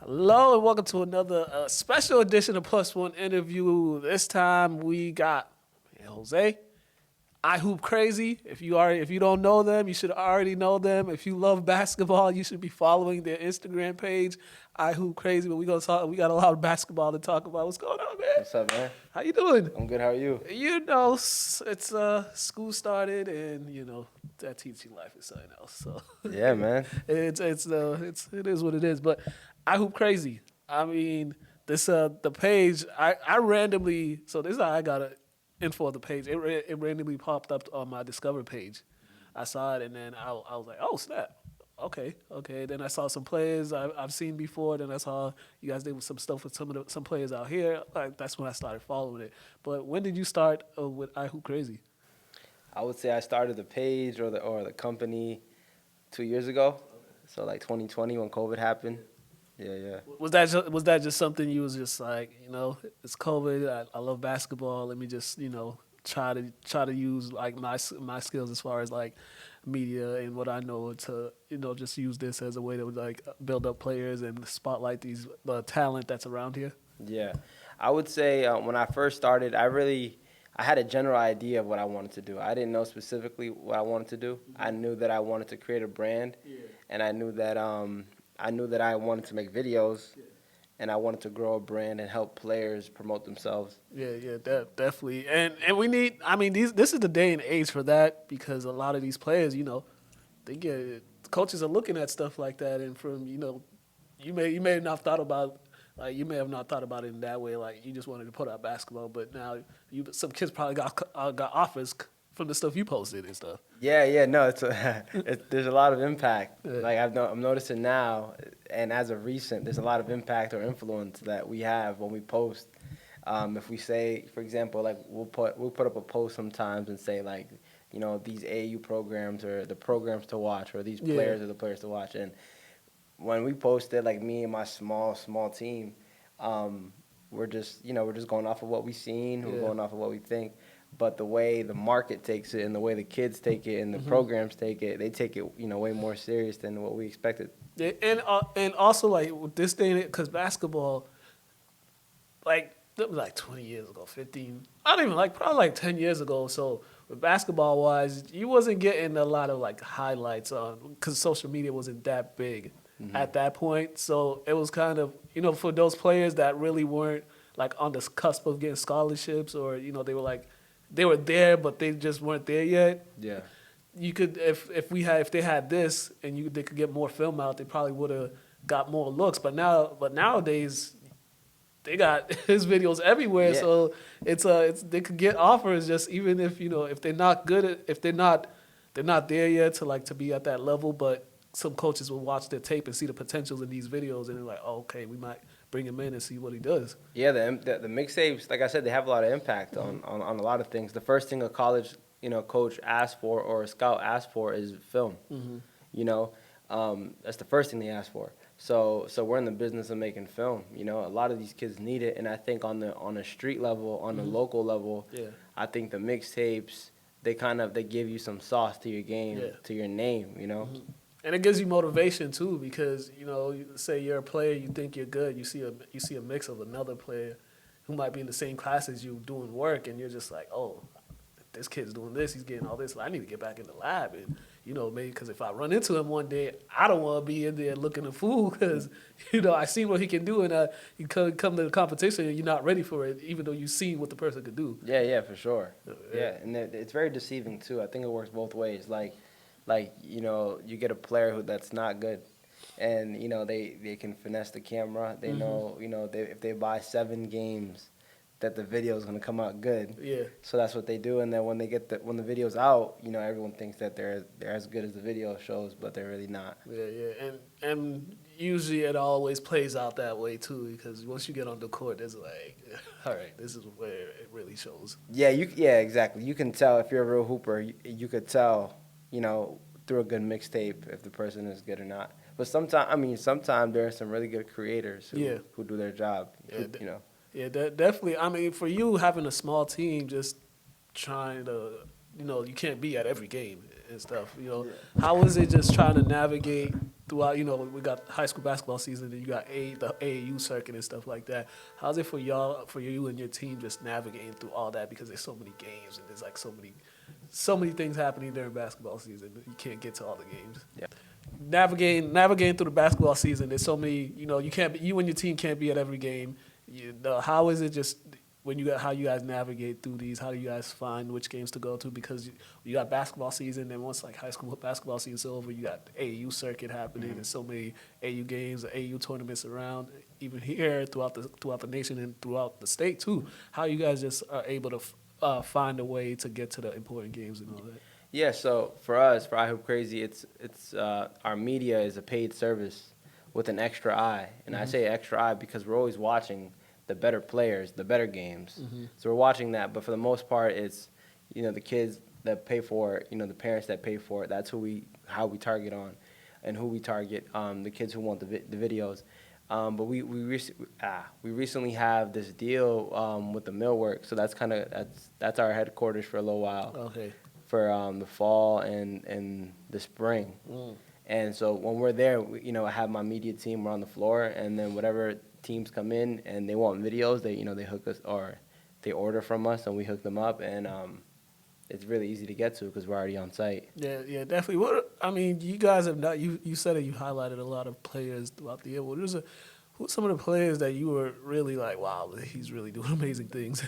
Hello and welcome to another special edition of Plus One interview. This time we got Jose, IHoopcrazy. If you don't know them, you should already know them. If you love basketball, you should be following their Instagram page, IHoopcrazy. But we got a lot of basketball to talk about. What's going on, man? What's up, man? How you doing? I'm good. How are you? You know, it's school started, and you know that teaching life is something else. So Yeah, man. it is what it is. But IHoopcrazy. I mean, this the page. I randomly. So this is how I got it. Info of the page. It randomly popped up on my Discover page. I saw it, and then I was like, oh snap. Okay. Then I saw some players I've seen before. Then I saw you guys did some stuff with some players out here. Like that's when I started following it. But when did you start with IHoopcrazy? I would say I started the page or the company 2 years ago. So like 2020 when COVID happened. Yeah. Was that just something you was just like, you know, it's COVID. I love basketball. Let me just, you know, try to use like my skills as far as like media and what I know to, you know, just use this as a way to like build up players and spotlight the talent that's around here. Yeah. I would say when I first started, I had a general idea of what I wanted to do. I didn't know specifically what I wanted to do. Mm-hmm. I knew that I wanted to create a brand, and I knew that I wanted to make videos, and I wanted to grow a brand and help players promote themselves. Yeah, definitely. And we need. I mean, this is the day and age for that because a lot of these players, you know, coaches are looking at stuff like that, and from you know, you may have not thought about. Like you may have not thought about it in that way. Like you just wanted to put out basketball, but now some kids probably got offers from the stuff you posted and stuff. Yeah. No, there's a lot of impact. Yeah. Like I'm noticing now, and as of recent, there's a lot of impact or influence that we have when we post. If we say, for example, like we'll put up a post sometimes and say like, you know, these AAU programs are the programs to watch, or these players are the players to watch, and when we posted, like me and my small team, we're just going off of what we've seen. We're going off of what we think. But the way the market takes it and the way the kids take it and the programs take it, they take it, you know, way more serious than what we expected. Yeah, and also like with this day, because basketball, like that was like 20 years ago, 15. I don't even probably like 10 years ago. So with basketball wise, you wasn't getting a lot of like highlights on because social media wasn't that big. Mm-hmm. At that point, so it was kind of, you know, for those players that really weren't like on the cusp of getting scholarships, or you know, they were there but they just weren't there yet. Yeah, you could if they had this and they could get more film out, they probably would have got more looks. But nowadays they got his videos everywhere, so it's they could get offers just even if you know if they're not good if they're not there yet to be at that level, but some coaches will watch their tape and see the potentials in these videos, and they're like, oh, okay, we might bring him in and see what he does. Yeah, the mixtapes, like I said, they have a lot of impact on a lot of things. The first thing a college, you know, coach asks for or a scout asks for is film. Mm-hmm. You know, that's the first thing they ask for. So we're in the business of making film. You know, a lot of these kids need it, and I think on a street level, on the local level, I think the mixtapes they give you some sauce to your game, to your name. You know. Mm-hmm. And it gives you motivation too, because you know, say you're a player, you think you're good, you see a mix of another player who might be in the same class as you doing work, and you're just like, oh, this kid's doing this, he's getting all this. I need to get back in the lab, and you know, maybe because if I run into him one day, I don't want to be in there looking a fool, because you know I seen what he can do, and you come to the competition and you're not ready for it, even though you see what the person could do. Yeah, for sure. Yeah, and it's very deceiving too. I think it works both ways. Like, you know, you get a player that's not good, and, you know, they can finesse the camera. They know, you know, if they buy 7 games, that the video is going to come out good. Yeah. So that's what they do, and then when the video's out, you know, everyone thinks that they're as good as the video shows, but they're really not. Yeah. And usually it always plays out that way too, because once you get on the court, it's like, all right, this is where it really shows. Yeah, exactly. You can tell if you're a real hooper. You could tell, you know, through a good mixtape if the person is good or not. But sometimes there are some really good creators who do their job. You know. Yeah, definitely. I mean, for you having a small team, just trying to, you know, you can't be at every game and stuff. You know, how is it just trying to navigate throughout, we got high school basketball season, and you got the AAU circuit and stuff like that. How's it for you and your team just navigating through all that, because there's so many games and there's like so many things happening during basketball season. You can't get to all the games. Yeah. Navigating through the basketball season, there's so many, you and your team can't be at every game. How is it just how you guys navigate through these? How do you guys find which games to go to? Because you got basketball season, and once like high school basketball season's over, you got the AAU circuit happening. There's so many AAU games, AAU tournaments around, even here throughout the nation and throughout the state too. How you guys just are able to find a way to get to the important games and all that? Yeah, so for us, for IHoopcrazy, it's our media is a paid service with an extra eye. And I say extra eye because we're always watching the better players, the better games. So we're watching that, but for the most part, it's, the kids that pay for it, the parents that pay for it. That's how we target on, and who we target, the kids who want the videos. But we recently have this deal with the millwork, so that's our headquarters for a little while. Okay. For the fall and the spring. And so when we're there, I have my media team, we're on the floor, and then whatever teams come in and they want videos, they hook us, or they order from us and we hook them up, and it's really easy to get to because we're already on site. Yeah, definitely. You guys have not, you said that you highlighted a lot of players throughout the year. Who's some of the players that you were really like, wow, he's really doing amazing things?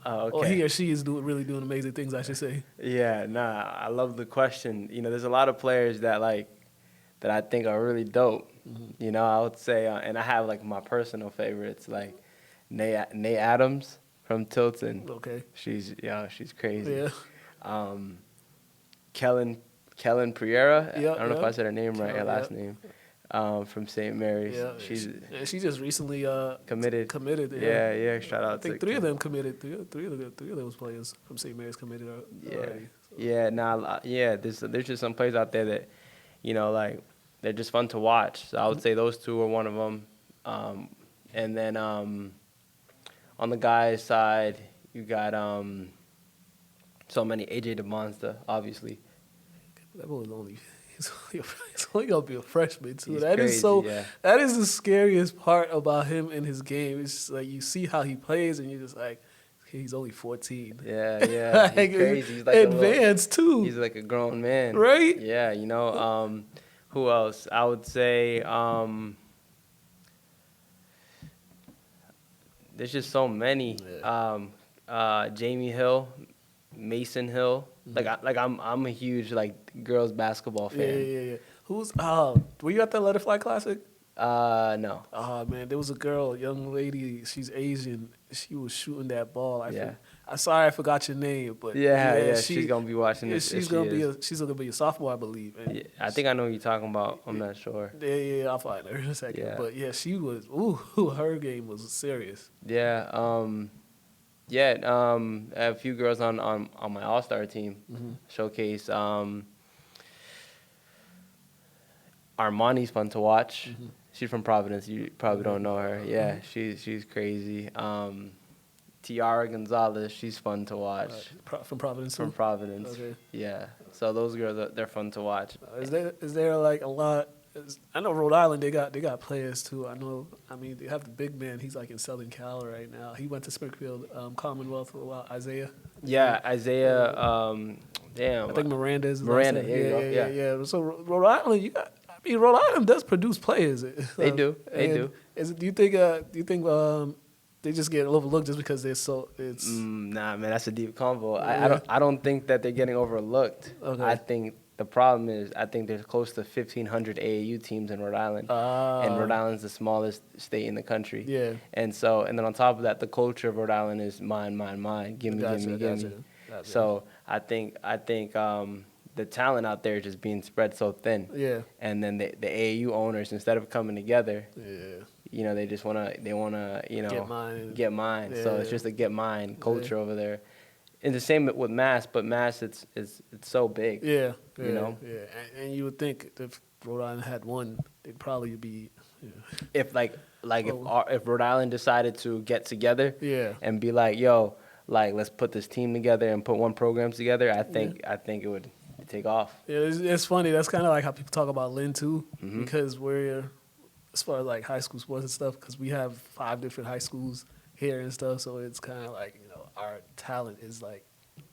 Okay. Or he or she is really doing amazing things, I should say. Yeah, I love the question. There's a lot of players that I think are really dope. I would say, and I have like my personal favorites, like Nay Adams from Tilton. Okay. She's crazy. Yeah. Kellen Priera. Yep, I don't know if I said her name right, her last Yep. name. From St. Mary's. Yeah, she just recently committed. Yeah. Shout out. I think three of them committed. Three of those players from St. Mary's committed already. There's just some players out there that, they're just fun to watch. So I would say those two are one of them. And then on the guys' side, you got so many. AJ DeMonsta, obviously. That boy he's only gonna be a freshman too. He's That crazy, is so. yeah. That is the scariest part about him and his game. It's just like you see how he plays, and you're just like, he's only 14. Yeah. He's crazy. He's like advanced too. He's like a grown man. Right? Yeah. Who else? I would say there's just so many. Yeah. Jamie Hill, Mason Hill. I'm a huge girls basketball fan. Yeah. Were you at that Letterfly Classic? No. Oh man, there was a girl, young lady. She's Asian. She was shooting that ball. I'm sorry, I forgot your name, but she's gonna be watching this. She's gonna be a sophomore, I believe. And I think I know who you're talking about. I'm not sure. Yeah, I'll find her in a second. Yeah. But yeah, she was. Her game was serious. Yeah. A few girls on my all-star team showcase. Armani's fun to watch. She's from Providence. You probably don't know her. Yeah, she's crazy. Tiara Gonzalez, she's fun to watch. From Providence. From Providence. Okay. Yeah. So those girls, they're fun to watch. Is there like a lot? I know Rhode Island, they got players too. They have the big man. He's like in Southern Cal right now. He went to Springfield Commonwealth for a while. Isaiah. Yeah, Isaiah. Damn. I think Miranda is. Miranda. Yeah. So Rhode Island, Rhode Island does produce players. They do. Do you think they just get overlooked just because they're so? It's nah, man. That's a deep convo. Yeah. I don't think that they're getting overlooked. Okay. I think the problem is there's close to 1,500 AAU teams in Rhode Island, and Rhode Island's the smallest state in the country. Yeah. And then on top of that, the culture of Rhode Island is mine, give me. Gotcha. So I think the talent out there is just being spread so thin. Yeah. And then the AAU owners, instead of coming together, Yeah. they just wanna get mine. Yeah. So it's just a get mine culture over there. And the same with Mass, but Mass it's so big. Yeah. Yeah. And you would think if Rhode Island had one, they'd probably be. If if Rhode Island decided to get together, and be like, yo, let's put this team together and put one program together, I think it would take off. Yeah, it's funny. That's kind of like how people talk about Lynn too, Mhm. because we're, as far as like high school sports and stuff, because we have 5 different high schools here and stuff. So it's kind of like, our talent is like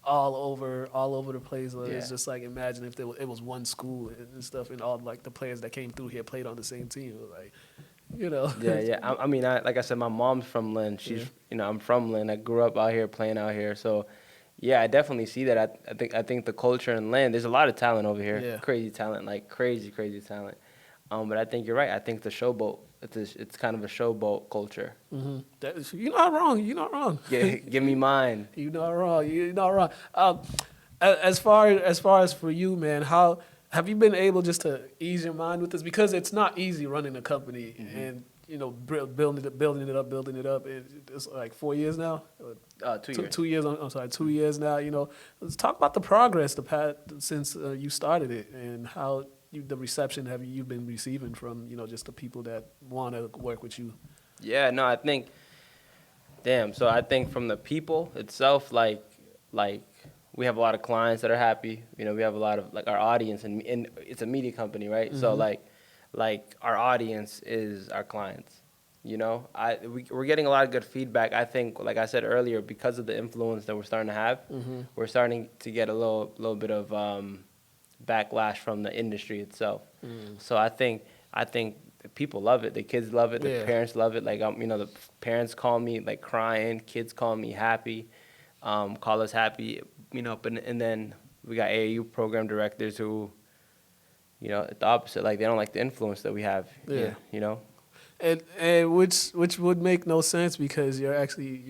all over the place. So Yeah. it's just like, imagine if it was one school and stuff, and all like the players that came through here played on the same team. It was like, Yeah, yeah. I mean, like I said, my mom's from Lynn. She's, I'm from Lynn. I grew up out here playing out here. So, yeah, I definitely see that. I think the culture in Lynn, there's a lot of talent over here. Yeah. Crazy talent, like crazy, crazy talent. But I think you're right. I think the showboat. It's kind of a showboat culture. You're not wrong. You're not wrong. Give me mine. You're not wrong. You're not wrong. As far as for you, man, how have you been able just to ease your mind with this? Because it's not easy running a company and building it up. It's like 4 years now. 2 years. 2 years. I'm sorry, 2 years now. Let's talk about the progress since you started it, and how the reception have you been receiving from just the people that want to work with you. Yeah, no, I think, so I think from the people itself, like we have a lot of clients that are happy. We have a lot of, like, our audience, and it's a media company, right? So, like our audience is our clients, we're getting a lot of good feedback. I think, like I said earlier, because of the influence that we're starting to have, we're starting to get a little bit of backlash from the industry itself. So I think the people love it. The kids love it. The parents love it. Like, the parents call me like crying. Kids call me happy. Call us happy. And then we got AAU program directors who, it's the opposite. Like, they don't like the influence that we have. Yeah. Yeah. And which would make no sense, because you're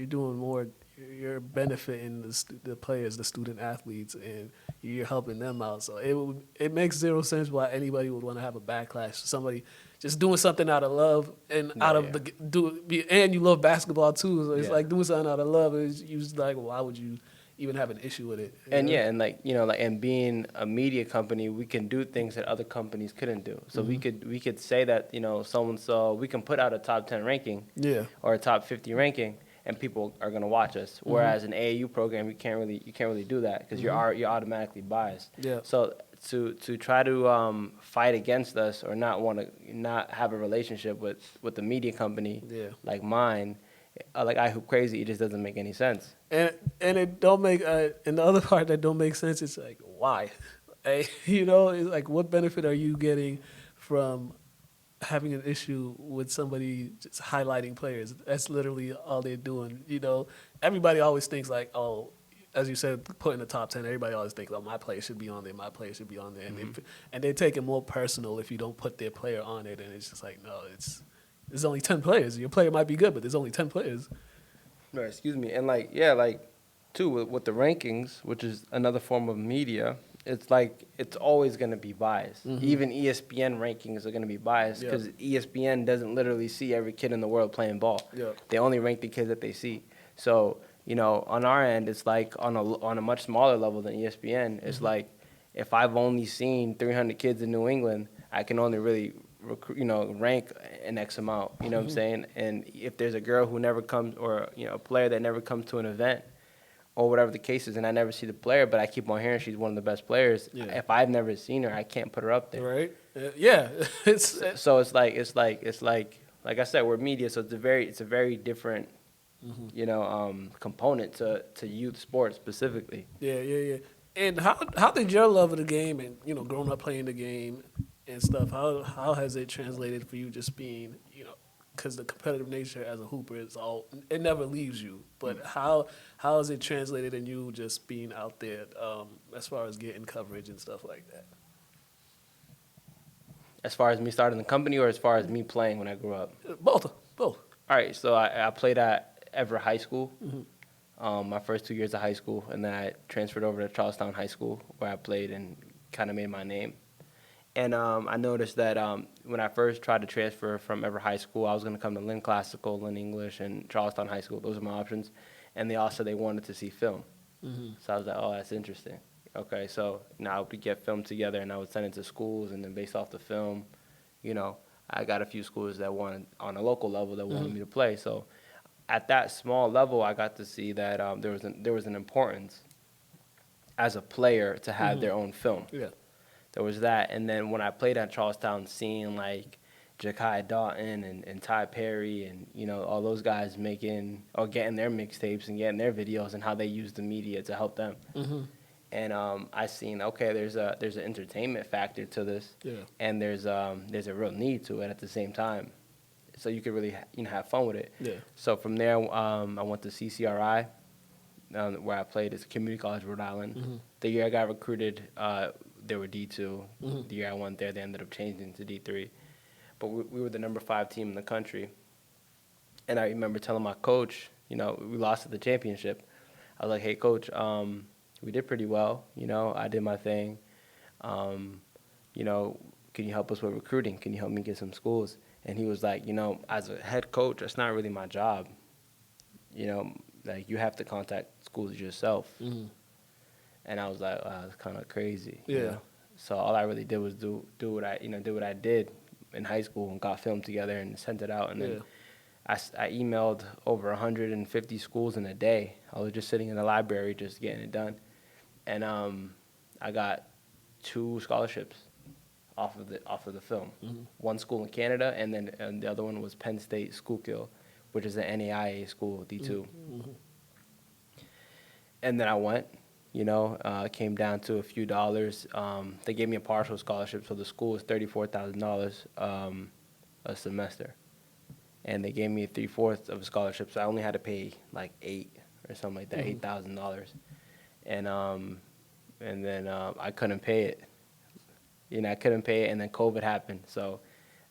doing more. You're benefiting the players, the student athletes, and you're helping them out. So it makes zero sense why anybody would want to have a backlash. Somebody just doing something out of love and and you love basketball too. So it's like doing something out of love. It's like, why would you even have an issue with it? And and being a media company, we can do things that other companies couldn't do. So we could say that so we can put out a top 10 ranking, or a top 50 ranking, and people are going to watch us. Whereas an AAU program, you can't really do that, because you're automatically biased. Yeah. So to try to fight against us, or not have a relationship with the media company like mine, like IHoopcrazy, it just doesn't make any sense. And it don't make and the other part that don't make sense is like, why? It's like, what benefit are you getting from having an issue with somebody just highlighting players? That's literally all they're doing. Everybody always thinks like, oh, as you said, put in the top 10. Everybody always thinks, oh, my player should be on there. My player should be on there. And they take it more personal if you don't put their player on it. And it's just like, no, there's only 10 players. Your player might be good, but there's only 10 players. Right, excuse me. And too, with the rankings, which is another form of media, it's like it's always going to be biased. Even ESPN rankings are going to be biased, because ESPN doesn't literally see every kid in the world playing ball. They only rank the kids that they see. So, on our end, it's like on a much smaller level than ESPN. It's like, if I've only seen 300 kids in New England, I can only really rank an X amount. You know what I'm saying? And if there's a girl who never comes, or a player that never comes to an event, or whatever the case is, and I never see the player, but I keep on hearing she's one of the best players. If I've never seen her, I can't put her up there. Right? Yeah. So it's like I said, we're media, so it's a very different component to youth sports specifically. Yeah. And how did your love of the game and growing up playing the game and stuff, how has it translated for you, just being because the competitive nature as a hooper it never leaves you, but how has it translated in you just being out there as far as getting coverage and stuff like that? As far as me starting the company, or as far as me playing when I grew up? Both. All right, so I played at Everett High School, my first 2 years of high school, and then I transferred over to Charlestown High School, where I played and kind of made my name. And I noticed that when I first tried to transfer from Everett High School, I was going to come to Lynn Classical, Lynn English, and Charlestown High School. Those are my options. And they all said they wanted to see film. So I was like, oh, that's interesting. Okay, so now we get film together, and I would send it to schools, and then based off the film, I got a few schools that wanted, on a local level, that wanted me to play. So at that small level, I got to see that there was an importance as a player to have their own film. Yeah. There was that, and then when I played at Charlestown, seeing like Ja'Kai Doughton and Ty Perry and all those guys making or getting their mixtapes and getting their videos and how they use the media to help them. And I seen, okay, there's an entertainment factor to this, and there's a real need to it at the same time, so you could really have fun with it. Yeah. So from there, I went to CCRI, where I played at Community College, Rhode Island. The year I got recruited, they were D2. The year I went there, they ended up changing to D3. But we were the number 5 team in the country, and I remember telling my coach, we lost at the championship. I was like, hey, coach, we did pretty well. I did my thing. Can you help us with recruiting? Can you help me get some schools? And he was like, as a head coach, that's not really my job. Like, you have to contact schools yourself. And I was like, wow, that's kind of crazy. Yeah. So all I really did was do what I did in high school and got filmed together and sent it out. And then I emailed over 150 schools in a day. I was just sitting in the library just getting it done. And I got 2 scholarships off of the film. One school in Canada, and the other one was Penn State Schuylkill, which is an NAIA school, D2. And then I went, came down to a few dollars. They gave me a partial scholarship, so the school was $34,000 a semester. And they gave me 3/4 of a scholarship, so I only had to pay like $8,000 or something like that, $8,000. And then I couldn't pay it. I couldn't pay it, and then COVID happened, so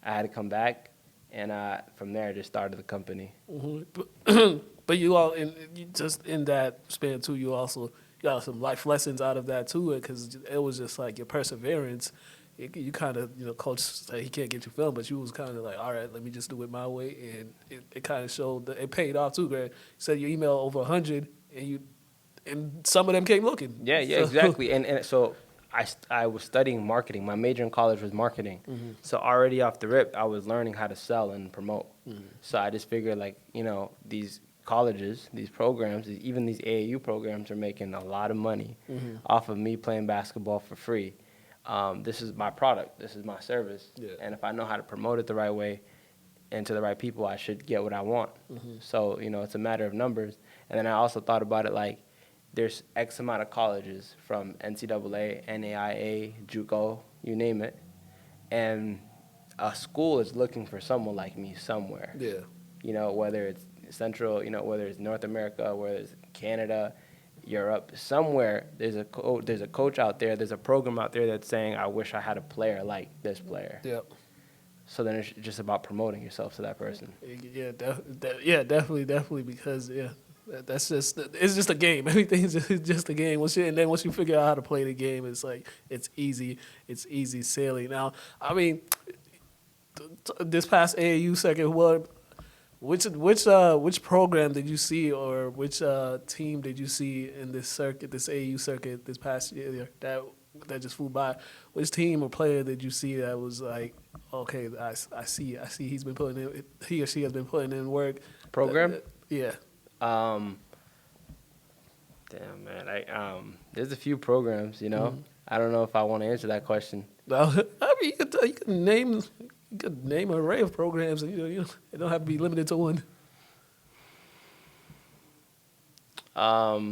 I had to come back. And from there, I just started the company. But you all, just in that span too, you also got some life lessons out of that too, because it was just like your perseverance. You kind of, coach said he can't get you filmed, but you was kind of like, all right, let me just do it my way, and it kind of showed that it paid off too, Greg. You said you emailed over 100, and some of them came looking. Yeah, exactly. And so I was studying marketing. My major in college was marketing. So already off the rip, I was learning how to sell and promote. So I just figured, like, these colleges, these programs, even these AAU programs are making a lot of money off of me playing basketball for free. This is my product. This is my service. Yeah. And if I know how to promote it the right way and to the right people, I should get what I want. So, it's a matter of numbers. And then I also thought about it like, there's X amount of colleges from NCAA, NAIA, JUCO, you name it. And a school is looking for someone like me somewhere. Yeah. Whether it's Central, whether it's North America, whether it's Canada, Europe, somewhere there's a coach out there, there's a program out there that's saying, I wish I had a player like this player. Yep. So then it's just about promoting yourself to that person. Yeah, definitely, because it's just a game. Everything's just a game. Once you figure out how to play the game, it's like it's easy sailing. Now, I mean, this past AAU circuit, which program did you see, or which team did you see in this circuit, this AAU circuit this past year that just flew by? Which team or player did you see that was like, okay, I see he or she has been putting in work? Program? Yeah. Damn, man. There's a few programs, I don't know if I want to answer that question. Well, I mean, you could name an array of programs, and it don't have to be limited to one. I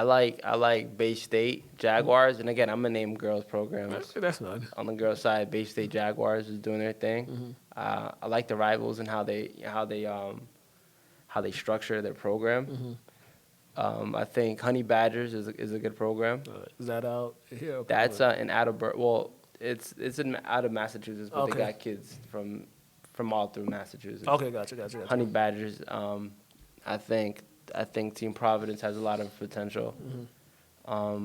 like Bay State Jaguars, and again, I'm gonna name girls programs. That's fine. On the girls' side, Bay State Jaguars is doing their thing. I like the Rivals and how they structure their program. I think Honey Badgers is a good program. Is that out here? That's in Attleboro. Well, it's out of Massachusetts, but they got kids from all through Massachusetts. Okay, gotcha. Honey Badgers. I think Team Providence has a lot of potential. I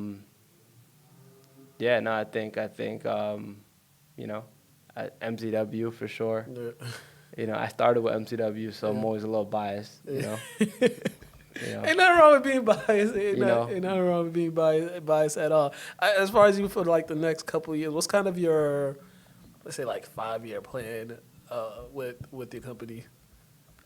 think MCW for sure. Yeah. I started with MCW, so I'm always a little biased. Ain't nothing wrong with being biased. Ain't nothing wrong with being biased at all. As far as you for like the next couple of years, what's kind of your, let's say, like 5-year plan with your company?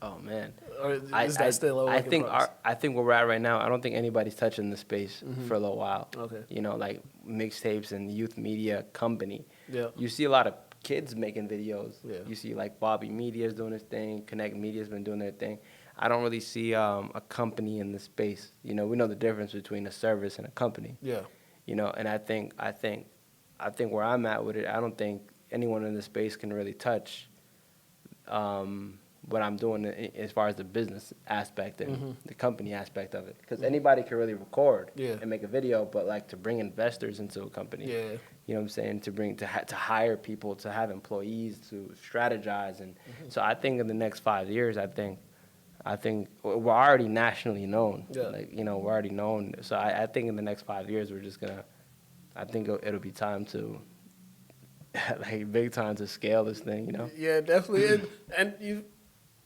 Oh man, Or is that still a work in progress? I think where we're at right now, I don't think anybody's touching the space for a little while. Okay. You know, like mixtapes and youth media company. Yeah. You see a lot of kids making videos. Yeah. You see like Bobby Media's doing his thing, Connect Media's been doing their thing. I don't really see a company in the space. You know, we know the difference between a service and a company. Yeah. You know, and I think where I'm at with it, I don't think anyone in the space can really touch what I'm doing as far as the business aspect and the company aspect of it. Because anybody can really record and make a video, but like to bring investors into a company, you know what I'm saying, to hire people, to have employees, to strategize. And so I think in the next 5 years, I think we're already nationally known. Yeah. Like, you know, we're already known. So I think in the next 5 years, we're just going to, I think it'll be time to, like, big time to scale this thing, you know? Yeah, definitely. And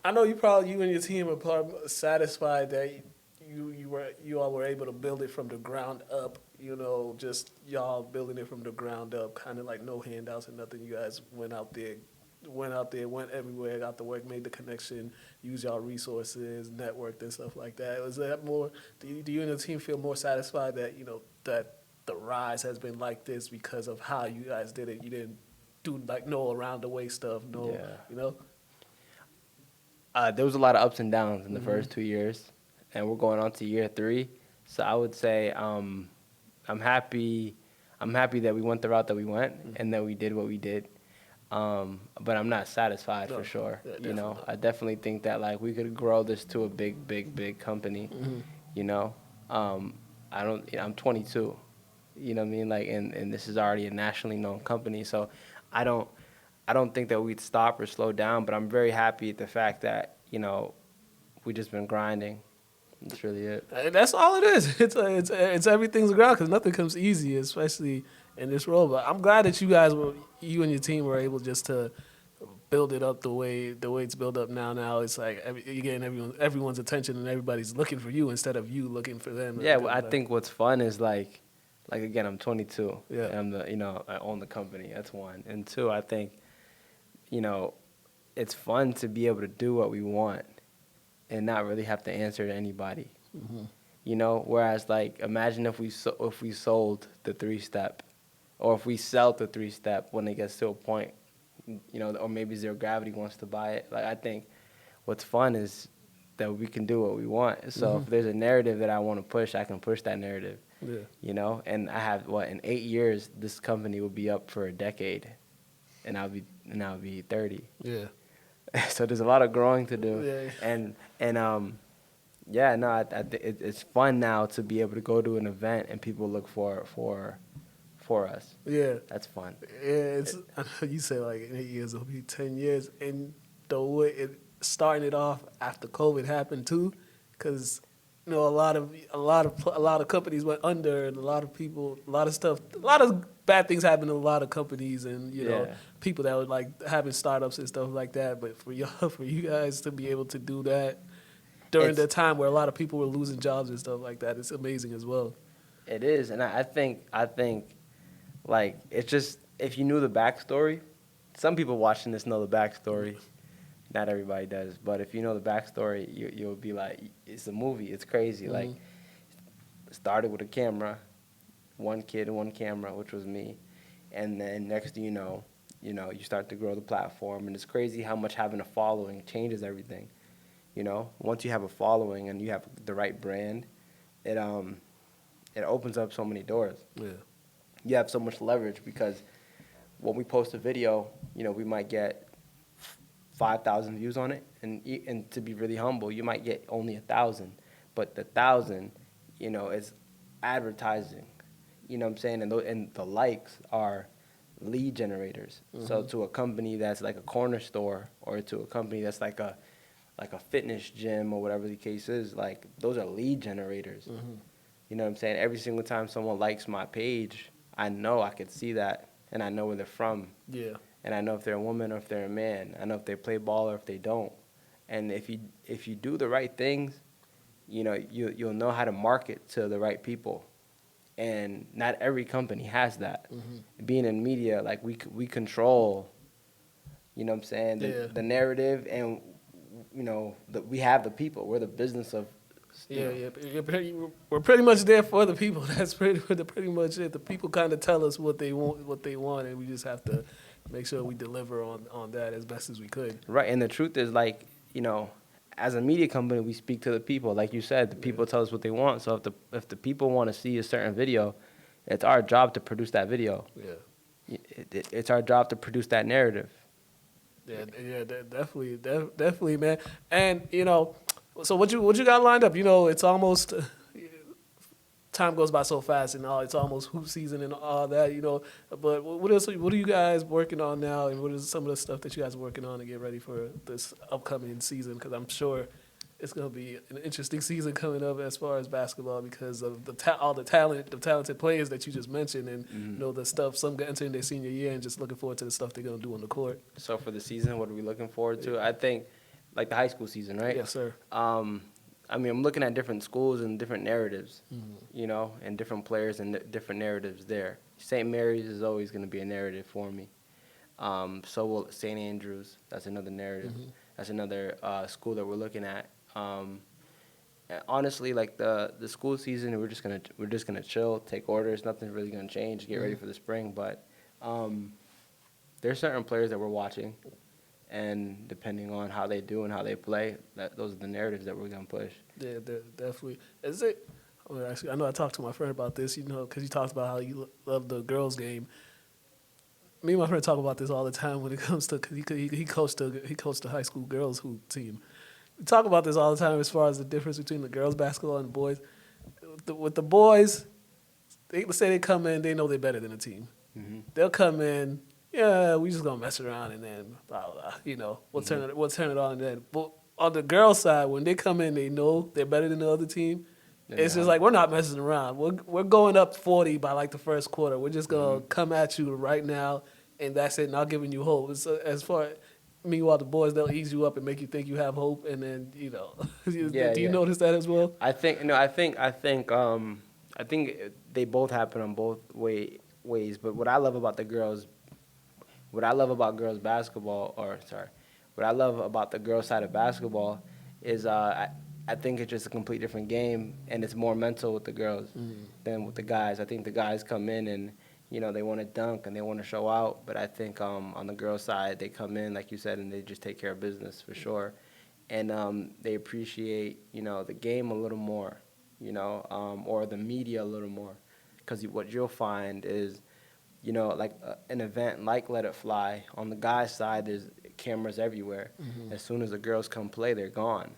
I know you and your team are probably satisfied that you all were able to build it from the ground up. You know, just y'all building it from the ground up, kind of like no handouts and nothing. You guys went out there, went everywhere, got to work, made the connection, used y'all resources, networked and stuff like that. Was that more? Do you and the team feel more satisfied that that the rise has been like this because of how you guys did it? You didn't do like no around the way stuff, you know. There was a lot of ups and downs in the first 2 years, and we're going on to year 3. So I would say I'm happy that we went the route that we went and that we did what we did. But I'm not satisfied for sure. Yeah, you know, I definitely think that like we could grow this to a big company. You know, I'm 22. You know what I mean? Like, and this is already a nationally known company. So I don't think that we'd stop or slow down, but I'm very happy at the fact that, you know, we just been grinding. That's really it. And that's all it is. It's everything's ground because nothing comes easy, especially in this role. But I'm glad that you and your team were able just to build it up the way it's built up now. Now it's like you're getting everyone's attention and everybody's looking for you instead of you looking for them. Yeah, well, I think what's fun is like again, I'm 22. Yeah. And I own the company. That's one. And two, I think, you know, it's fun to be able to do what we want and not really have to answer to anybody. You know, whereas like imagine if we sold the 3-step, or if we sell the 3-step when it gets to a point, you know, or maybe Zero Gravity wants to buy it. Like I think what's fun is that we can do what we want. So if there's a narrative that I want to push, I can push that narrative. Yeah. You know, and I have in 8 years this company will be up for a decade, and I'll be 30. Yeah. So there's a lot of growing to do. Yeah. It's fun now to be able to go to an event and people look for us. Yeah. That's fun. Yeah, I know you say like in 8 years it'll be 10 years, and the way starting it off after COVID happened too, because you know a lot of companies went under, and a lot of bad things happened to a lot of companies, and you know people that were like having startups and stuff like that. But for you guys to be able to do that during the time where a lot of people were losing jobs and stuff like that, it's amazing as well. It is, and I think like it's just if you knew the backstory, some people watching this know the backstory. Not everybody does, but if you know the backstory, you'll be like, it's a movie. It's crazy. Like, it started with a camera, one kid and one camera, which was me, and then next thing you know, you start to grow the platform, and it's crazy how much having a following changes everything. You know, once you have a following and you have the right brand, it opens up so many doors. Yeah. You have so much leverage because when we post a video, you know, we might get 5,000 views on it, and to be really humble, you might get only 1,000, but the 1,000, you know, is advertising, you know what I'm saying, and the likes are lead generators. So to a company that's like a corner store, or to a company that's like a fitness gym or whatever the case is, like those are lead generators. You know what I'm saying? Every single time someone likes my page, I know I could see that, and I know where they're from. Yeah. And I know if they're a woman or if they're a man. I know if they play ball or if they don't. And if you do the right things, you know, you'll know how to market to the right people. And not every company has that. Being in media, like we control, you know what I'm saying, the narrative, and we have the people. We're the business of. We're pretty much there for the people. That's pretty much it. The people kind of tell us what they want, and we just have to make sure we deliver on that as best as we could. Right, and the truth is, like, as a media company, we speak to the people. Like you said, the people tell us what they want. So if the people want to see a certain video, it's our job to produce that video. Yeah, it's our job to produce that narrative. Yeah, definitely, man. And so what you got lined up? It's almost time goes by so fast, and it's almost hoop season and all that. But what else? What are you guys working on now? And what is some of the stuff that you guys are working on to get ready for this upcoming season? Because I'm sure it's going to be an interesting season coming up as far as basketball because of all the talented players that you just mentioned, and the stuff some get entering their senior year and just looking forward to the stuff they're going to do on the court. So for the season, what are we looking forward to? I think like the high school season, right? Yes, sir. I'm looking at different schools and different narratives, and different players and different narratives there. St. Mary's is always going to be a narrative for me. So will St. Andrews. That's another narrative. That's another school that we're looking at. Honestly, like the school season, we're just gonna chill, take orders. Nothing's really gonna change. Get ready for the spring. But there's certain players that we're watching, and depending on how they do and how they play, those are the narratives that we're gonna push. Yeah, definitely. Is it? Actually, I know I talked to my friend about this. Because he talks about how you love the girls' game. Me and my friend talk about this all the time when it comes to because he coached the high school girls hoop team. We talk about this all the time as far as the difference between the girls' basketball and the boys. With the boys, let's say they come in, they know they're better than the team. They'll come in, we just gonna mess around and then blah blah. We'll turn it on and then. But on the girls' side, when they come in, they know they're better than the other team. It's just like we're not messing around. We're going up 40 by like the first quarter. We're just gonna come at you right now, and that's it. Not giving you hope. Meanwhile, the boys, they'll ease you up and make you think you have hope, and then do you notice that as well? I think they both happen on both ways. But what I love about girls basketball, what I love about the girls side of basketball is I think it's just a complete different game, and it's more mental with the girls than with the guys. I think the guys come in and they want to dunk and they want to show out. But I think on the girls' side, they come in, like you said, and they just take care of business for sure. And they appreciate, the game a little more, or the media a little more. Because what you'll find is, like an event like Let It Fly, on the guys' side, there's cameras everywhere. As soon as the girls come play, they're gone,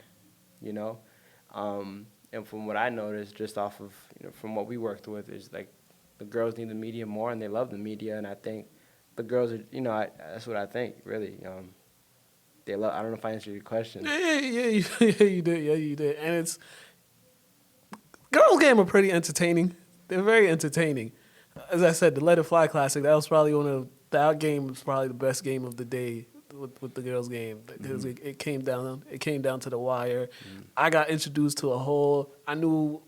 And from what I noticed, just off of, from what we worked with, is like, the girls need the media more, and they love the media. And I think the girls are, that's what I think, really. They love. I don't know if I answered your question. Yeah, you did. And it's girls' game are pretty entertaining. They're very entertaining. As I said, the Let It Fly Classic. That game was probably the best game of the day with the girls' game because it came down to the wire. I got introduced to I knew.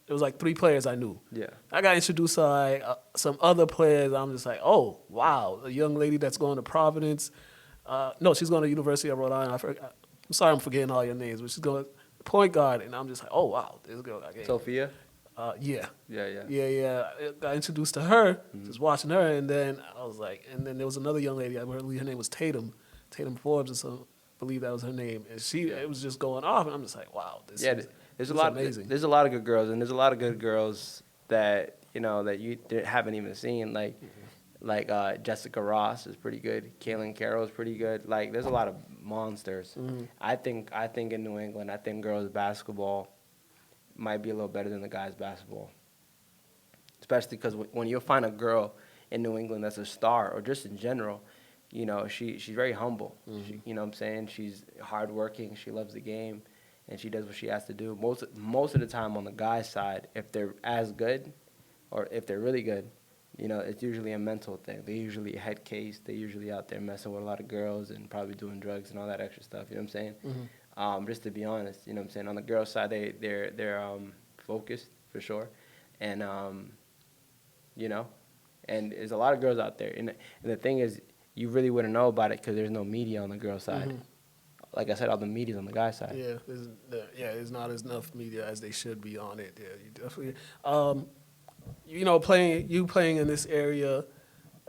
It was like 3 players I knew. Yeah. I got introduced to like some other players. I'm just like, oh, wow. A young lady that's going to Providence. No, she's going to University of Rhode Island. I'm sorry I'm forgetting all your names, but she's going to point guard. And I'm just like, oh, wow. This girl got game. Sophia? Yeah. Yeah. I got introduced to her, just watching her. And then I was like, and then there was another young lady. I believe her name was Tatum Forbes or something. I believe that was her name. And it was just going off. And I'm just like, wow. There's a lot of good girls, and there's a lot of good girls that that you haven't even seen. Like Jessica Ross is pretty good. Kaylin Carroll is pretty good. Like there's a lot of monsters. I think in New England, I think girls basketball might be a little better than the guys basketball. Especially because when you'll find a girl in New England that's a star, or just in general, she's very humble. She, what I'm saying? She's hardworking. She loves the game. And she does what she has to do. Most of the time on the guys' side, if they're as good, or if they're really good, it's usually a mental thing. They're usually a head case. They're usually out there messing with a lot of girls and probably doing drugs and all that extra stuff. You know what I'm saying? Just to be honest, what I'm saying? On the girls' side, they're focused for sure, and and there's a lot of girls out there. And the thing is, you really wouldn't know about it because there's no media on the girls' side. like I said, all the media's on the guy's side. Yeah, there's not enough media as they should be on it. Yeah, you definitely. Playing in this area,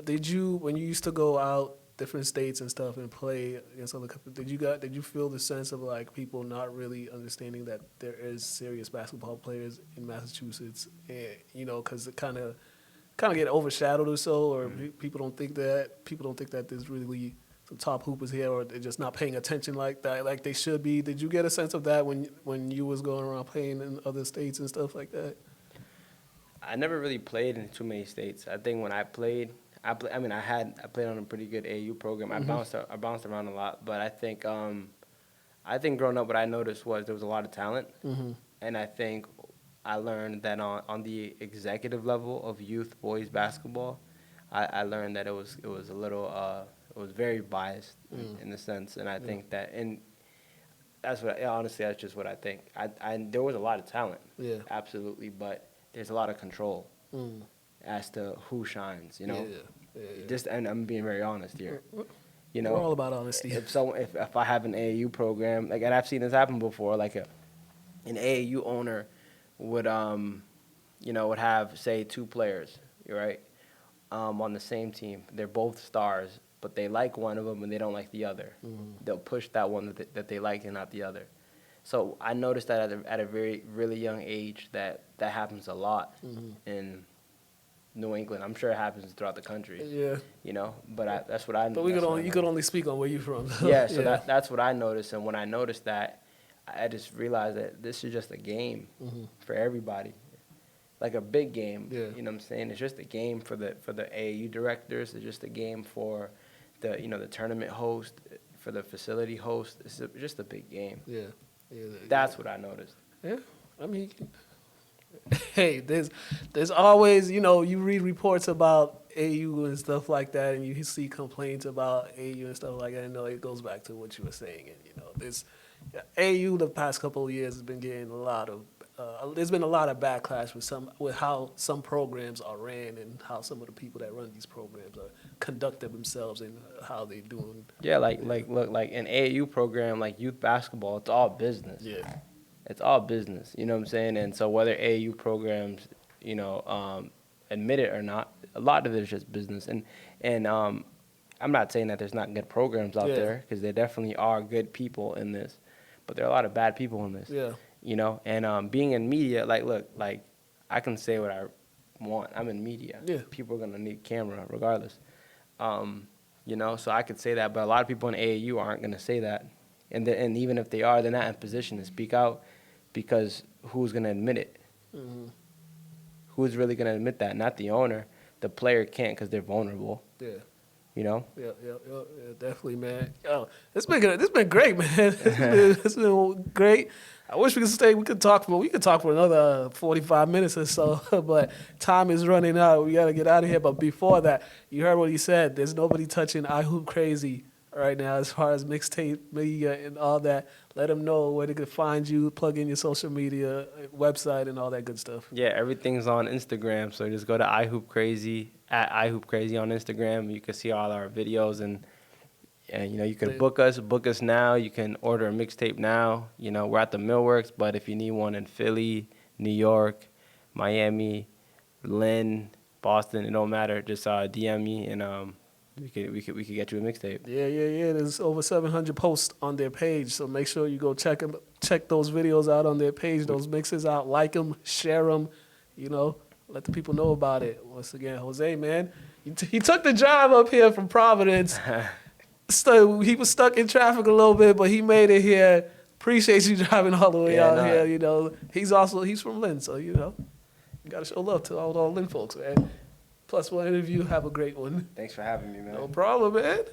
did you when you used to go out different states and stuff and play against other countries? Did you feel the sense of like people not really understanding that there is serious basketball players in Massachusetts, and because it kind of get overshadowed or so, or people don't think that there's really some top hoopers here, or they're just not paying attention like that, like they should be. Did you get a sense of that when you was going around playing in other states and stuff like that? I never really played in too many states. I think when I played, I played on a pretty good AAU program. I bounced around a lot, but I think growing up, what I noticed was there was a lot of talent, and I think I learned that on the executive level of youth boys basketball, I learned that it was a little it was very biased in a sense, and I think that that's just what I think. There was a lot of talent, absolutely, but there's a lot of control as to who shines, Just, and I'm being very honest here. We're all about honesty. If I have an AAU program, and I've seen this happen before, an AAU owner would have, say, 2 players, right, on the same team. They're both stars, but they like one of them and they don't like the other. They'll push that one that they like and not the other. So I noticed that at a very, really young age that happens a lot in New England. I'm sure it happens throughout the country. Yeah. But that's what I. But you could only speak on where you're from. Yeah. So that's what I noticed, and when I noticed that, I just realized that this is just a game for everybody, like a big game. Yeah. You know what I'm saying? It's just a game for the AAU directors. It's just a game for the tournament host, for the facility host. It's just a big game. Yeah. That's what I noticed. Yeah, I mean, hey, there's always, you read reports about AU and stuff like that, and you see complaints about AU and stuff like that. And it goes back to what you were saying, and AU the past couple of years has been getting a lot of. There's been a lot of backlash with how some programs are ran and how some of the people that run these programs are conducting themselves and how they're doing. Yeah, look, an AAU program like youth basketball, it's all business. Yeah, it's all business. You know what I'm saying? And so whether AAU programs, admit it or not, a lot of it is just business. And I'm not saying that there's not good programs out there, because there definitely are good people in this, but there are a lot of bad people in this. Yeah. And being in media, I can say what I want. I'm in media. Yeah. People are going to need camera regardless. So I could say that, but a lot of people in AAU aren't going to say that. And even if they are, they're not in position to speak out, because who's going to admit it? Who's really going to admit that? Not the owner. The player can't, because they're vulnerable. Yeah. Yeah, definitely, man. Oh, it's been good. It's been great, man. It's been great. I wish we could stay. We could talk for another 45 minutes or so, but time is running out. We got to get out of here. But before that, you heard what he said. There's nobody touching IHoopcrazy right now as far as mixtape media and all that. Let them know where they can find you, plug in your social media, website, and all that good stuff. Yeah, everything's on Instagram, so just go to IHoopcrazy, at IHoopcrazy on Instagram. You can see all our videos, and you can book us now. You can order a mixtape now. We're at the Millworks, but if you need one in Philly, New York, Miami, Lynn, Boston, it don't matter. Just DM me, and we could get you a mixtape. Yeah. There's over 700 posts on their page, so make sure you go check those videos out on their page, those mixes out, like them, share them, let the people know about it. Once again, Jose, man, he took the drive up here from Providence. So he was stuck in traffic a little bit, but he made it here. Appreciate you driving all the way out here. He's from Lynn, so you gotta show love to all Lynn folks, man. +1 interview. Have a great one. Thanks for having me, man. No problem, man.